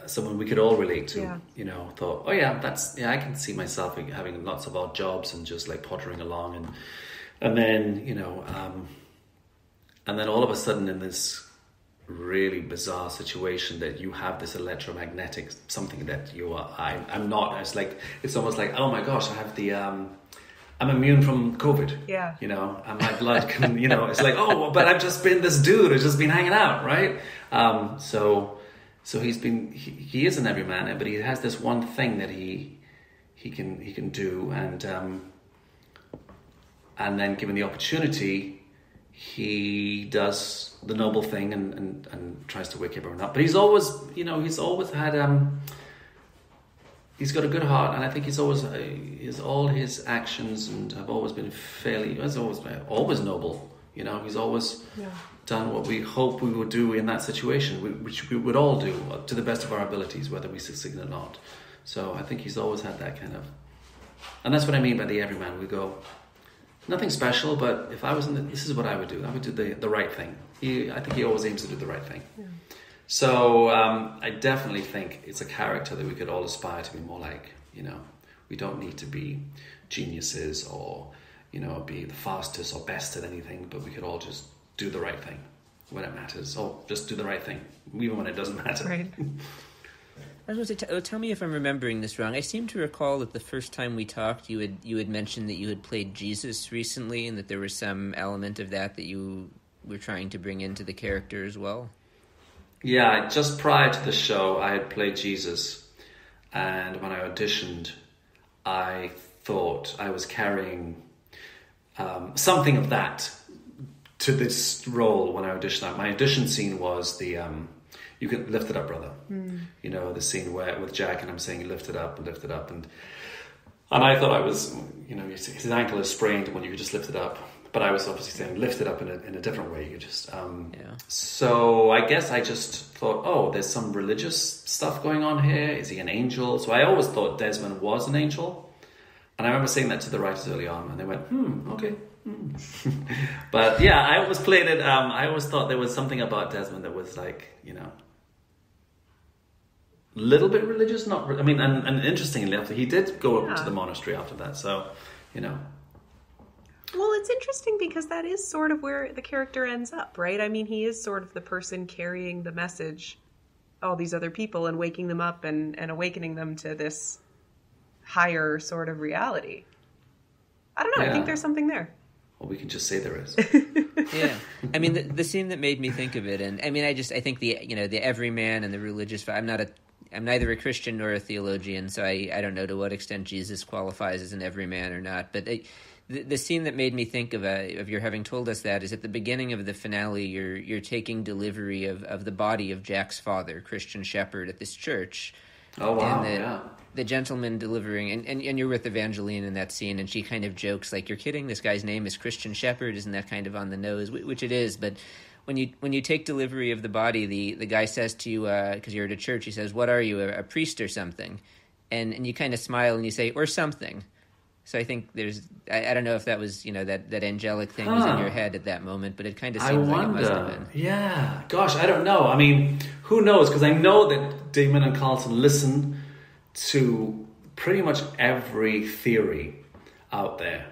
someone we could all relate to. Yeah. Thought, I can see myself having lots of odd jobs and just like pottering along and then, and then all of a sudden in this really bizarre situation that you have this electromagnetic something that I'm not. It's almost like, oh my gosh, I have the I'm immune from COVID. Yeah. And my blood can, it's like, oh, but I've just been this dude who's just been hanging out, right? So he is an everyman, but he has this one thing that he can do, and then given the opportunity, he does the noble thing and tries to wake everyone up. But he's always had he's got a good heart, and I think he's always all his actions and have always been always noble. He's always done what we hope we would do in that situation, which we would all do to the best of our abilities, whether we succeed or not. So I think he's always had that kind of, and that's what I mean by the everyman. We go, nothing special, but if I was this is what I would do. I would do the right thing. I think he always aims to do the right thing. Yeah. So I definitely think it's a character that we could all aspire to be more like. We don't need to be geniuses or be the fastest or best at anything, but we could all just do the right thing when it matters. Or just do the right thing, even when it doesn't matter. Right. I was going to say, tell me if I'm remembering this wrong. I seem to recall that the first time we talked, you had mentioned that you had played Jesus recently, and that there was some element of that you were trying to bring into the character as well. Yeah, just prior to the show, I had played Jesus, and when I auditioned, I thought I was carrying something of that to this role when I auditioned. My audition scene was the you can lift it up, brother. You know, the scene where with Jack and I'm saying lift it up, and I thought I was, you know, his ankle is sprained when you could just lift it up, but I was obviously saying lift it up in a different way. You just So I guess I just thought, oh, there's some religious stuff going on here. Is he an angel? So I always thought Desmond was an angel, and I remember saying that to the writers early on, and they went, okay. But yeah, I always played it. I always thought there was something about Desmond that was like, you know, a little bit religious. I mean, and interestingly, after he did go up to the monastery after that, so you know. Well, it's interesting because that is sort of where the character ends up, right? I mean, he is sort of the person carrying the message, all these other people, and waking them up and awakening them to this higher sort of reality. I don't know. Yeah. I think there's something there. Well, we can just say there is. Yeah, I mean the scene that made me think of it, and I mean I think the everyman and the religious. I'm neither a Christian nor a theologian, so I don't know to what extent Jesus qualifies as an everyman or not. But the scene that made me think of your having told us that is at the beginning of the finale. You're taking delivery of the body of Jack's father, Christian shepherd, at this church. Oh wow! The gentleman delivering, and you're with Evangeline in that scene, and she kind of jokes like, "You're kidding! This guy's name is Christian Shepherd. Isn't that kind of on the nose?" Which it is, but when you take delivery of the body, the guy says to you, because you're at a church, he says, "What are you, a priest or something?" And you kind of smile and you say, "Or something." So I think there's, I don't know if that was, that angelic thing was in your head at that moment, but it kind of seems like it must have been. Yeah, gosh, I don't know. I mean, who knows? Because I know that Damon and Carlton listen to pretty much every theory out there,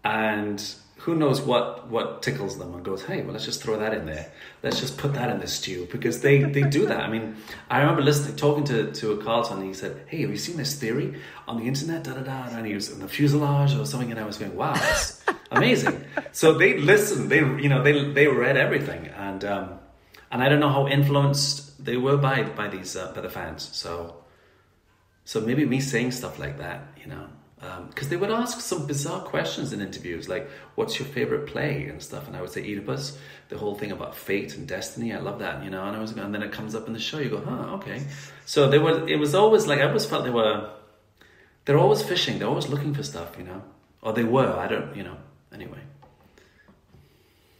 and who knows what tickles them and goes, hey, well, let's just throw that in there. Let's just put that in the stew, because they do that. I mean, I remember talking to a Carlton, and he said, hey, have you seen this theory on the internet? And he was in the fuselage or something, and I was going, wow, that's amazing. So they listened. They read everything, and I don't know how influenced they were by these by the fans. So maybe me saying stuff like that, because they would ask some bizarre questions in interviews, like, what's your favorite play and stuff? And I would say Oedipus, the whole thing about fate and destiny. I love that, and then it comes up in the show. You go, okay. So it was always like, I always felt they're always fishing. They're always looking for stuff, or they were, I don't, anyway.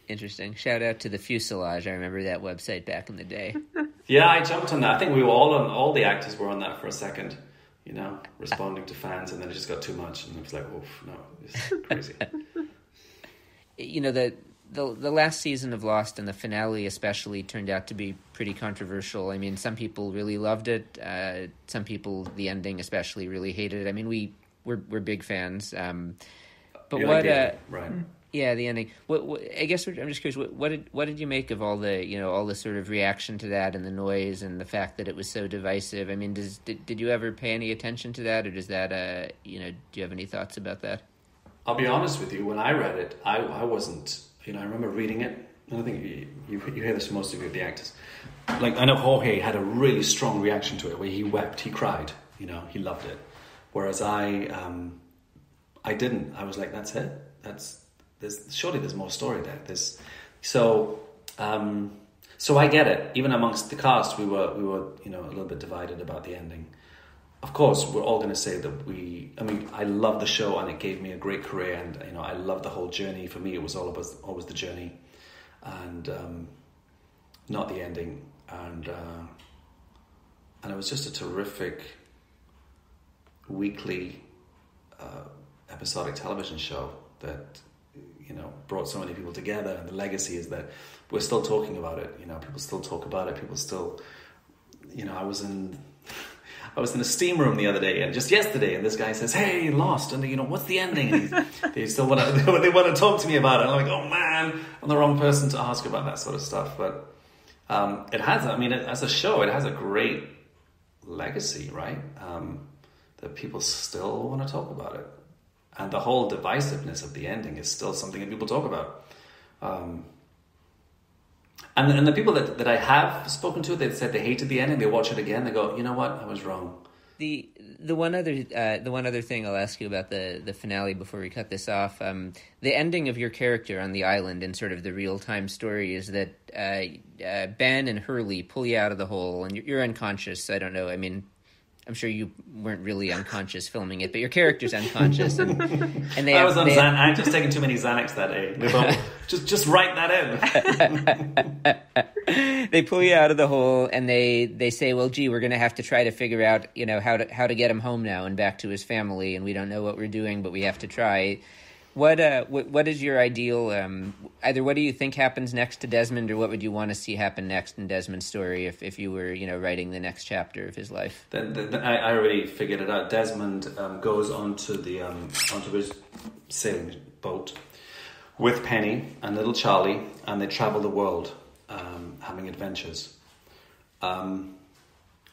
Interesting. Shout out to the Fuselage. I remember that website back in the day. Yeah, I jumped on that. I think we were all the actors were on that for a second. Responding to fans, and then it just got too much, and it was like, oof, no, it's crazy. The last season of Lost and the finale especially turned out to be pretty controversial. I mean, some people really loved it. Some people, the ending especially, really hated it. I mean, we're big fans. But you what? Right. Yeah, the ending. What I guess I'm just curious. What did you make of all the sort of reaction to that and the noise and the fact that it was so divisive? I mean, did you ever pay any attention to that, or does that do you have any thoughts about that? I'll be honest with you. When I read it, I wasn't. I remember reading it, and I think you hear this from most of the actors. Like, I know Jorge had a really strong reaction to it, where he wept, he cried. He loved it. Whereas I didn't. I was like, that's it. Surely there's more story there. So I get it. Even amongst the cast, we were a little bit divided about the ending. Of course, we're all going to say that I love the show, and it gave me a great career, and I love the whole journey. For me, it was always the journey, and not the ending. And it was just a terrific weekly episodic television show that brought so many people together, and the legacy is that we're still talking about it. People still talk about it. People still, I was in a steam room the other day, and just yesterday, and this guy says, "Hey, Lost," and what's the ending? And they still want to talk to me about it. And I'm like, oh man, I'm the wrong person to ask about that sort of stuff. But it has, as a show, it has a great legacy, right? That people still want to talk about it. And the whole divisiveness of the ending is still something that people talk about. And the people that I have spoken to, they said they hated the ending. They watch it again. They go, you know what? I was wrong. The one other thing I'll ask you about the finale before we cut this off, the ending of your character on the island and sort of the real time story is that Ben and Hurley pull you out of the hole and you're unconscious. I don't know. I mean, I'm sure you weren't really unconscious filming it, but your character's unconscious, and they. I was on Xanax. I'm just taking too many Xanax that day. They both, just write that in. They pull you out of the hole, and they say, "Well, gee, we're going to have to try to figure out, how to get him home now and back to his family, and we don't know what we're doing, but we have to try." What is your ideal? Either what do you think happens next to Desmond, or what would you want to see happen next in Desmond's story if you were writing the next chapter of his life? I already figured it out. Desmond goes onto his sailing boat with Penny and little Charlie, and they travel the world, having adventures. And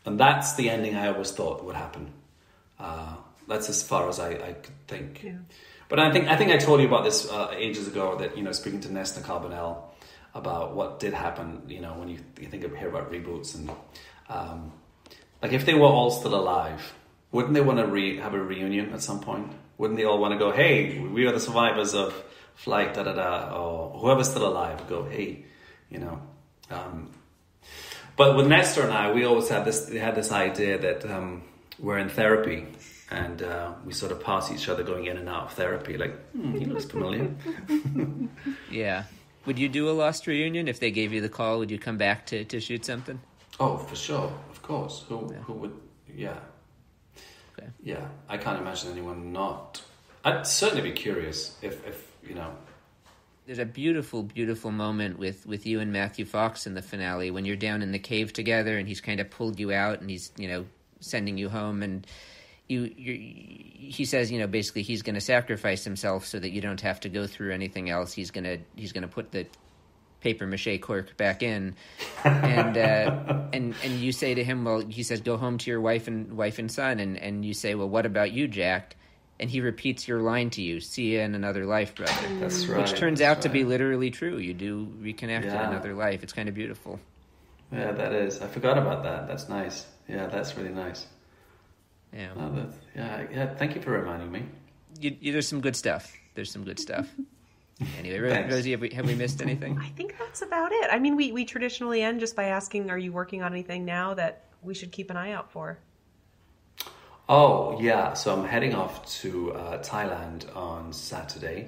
that's the ending I always thought would happen. That's as far as I could think. Yeah. But I think I told you about this ages ago, that, speaking to Nesta Carbonell about what did happen, when you hear about reboots, and like if they were all still alive, wouldn't they want to have a reunion at some point? Wouldn't they all want to go, hey, we are the survivors of flight, or whoever's still alive, go, hey, But with Nesta and I, we always had this idea that we're in therapy. And we sort of pass each other going in and out of therapy, like, he looks familiar. Yeah. Would you do a Lost reunion if they gave you the call? Would you come back to shoot something? Oh, for sure. Of course. Who would, yeah. Okay. Yeah. I can't imagine anyone not. I'd certainly be curious if. There's a beautiful, beautiful moment with you and Matthew Fox in the finale when you're down in the cave together and he's kind of pulled you out and he's, sending you home, and he says, basically he's going to sacrifice himself so that you don't have to go through anything else. He's going to put the paper mache cork back in, and and you say to him, well, he says, go home to your wife and son, and you say, well, what about you, Jack? And he repeats your line to you, see you in another life, brother. That's right. Which turns out to be literally true. You do reconnect in another life. It's kind of beautiful. Yeah, that is. I forgot about that. That's nice. Yeah, that's really nice. Yeah. Oh, yeah. Thank you for reminding me. There's some good stuff. Anyway, Rosie, have we missed anything? I think that's about it. I mean, we traditionally end just by asking, are you working on anything now that we should keep an eye out for? Oh, yeah. So I'm heading off to Thailand on Saturday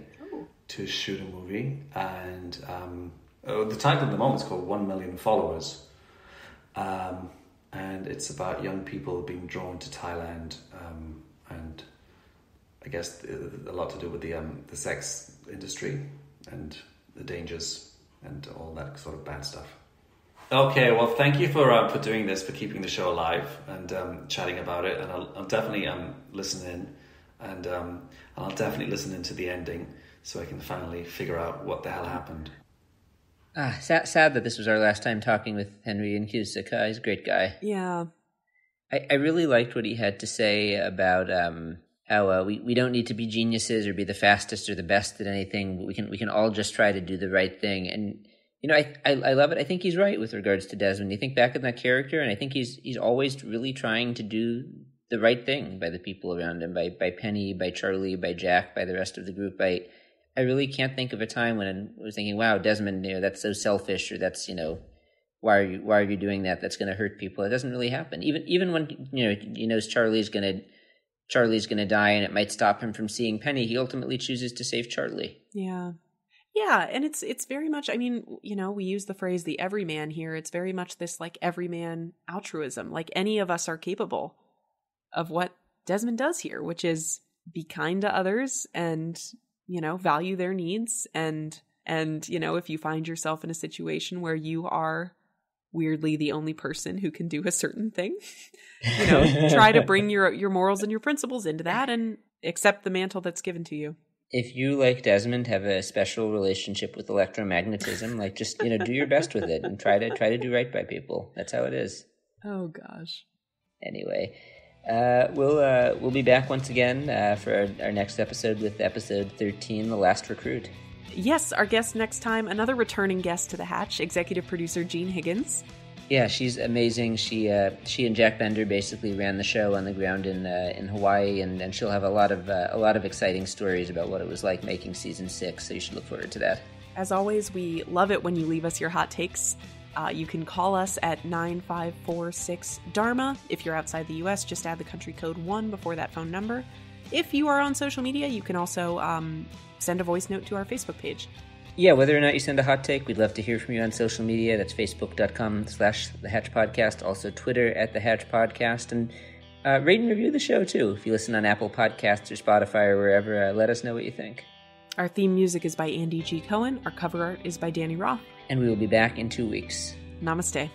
to shoot a movie. And the title at the moment is called 1 Million Followers. And it's about young people being drawn to Thailand, and I guess a lot to do with the sex industry and the dangers and all that sort of bad stuff. Okay, well, thank you for doing this, for keeping the show alive and chatting about it. And I'll definitely listen in, and I'll definitely listen into the ending so I can finally figure out what the hell happened. Sad that this was our last time talking with Ian Cusick. He's a great guy. Yeah. I really liked what he had to say about how we don't need to be geniuses or be the fastest or the best at anything, but we can all just try to do the right thing. And I love it. I think he's right with regards to Desmond. You think back on that character, and I think he's always really trying to do the right thing by the people around him, by Penny, by Charlie, by Jack, by the rest of the group. I really can't think of a time when I was thinking, wow, Desmond, that's so selfish, or that's, why are you doing that? That's going to hurt people. It doesn't really happen. Even when, he knows Charlie's going to die and it might stop him from seeing Penny, he ultimately chooses to save Charlie. Yeah. Yeah. And it's very much, I mean, we use the phrase the everyman here. It's very much this like everyman altruism. Like any of us are capable of what Desmond does here, which is be kind to others and, value their needs. And, if you find yourself in a situation where you are weirdly the only person who can do a certain thing, try to bring your morals and your principles into that and accept the mantle that's given to you. If you, like Desmond, have a special relationship with electromagnetism, just, do your best with it and try to do right by people. That's how it is. Oh, gosh. Anyway, we'll be back once again for our next episode with episode 13, The Last Recruit. Yes, our guest next time, another returning guest to The Hatch, executive producer Jean Higgins. Yeah, she's amazing. She and Jack Bender basically ran the show on the ground in Hawaii, and she'll have a lot of exciting stories about what it was like making season 6. So you should look forward to that. As always, we love it when you leave us your hot takes. You can call us at 9546-DHARMA. If you're outside the U.S., just add the country code 1 before that phone number. If you are on social media, you can also send a voice note to our Facebook page. Yeah, whether or not you send a hot take, we'd love to hear from you on social media. That's facebook.com/TheHatchPodcast, also Twitter @TheHatchPodcast, and rate and review the show, too. If you listen on Apple Podcasts or Spotify or wherever, let us know what you think. Our theme music is by Andy G. Cohen. Our cover art is by Danny Roth. And we will be back in 2 weeks. Namaste.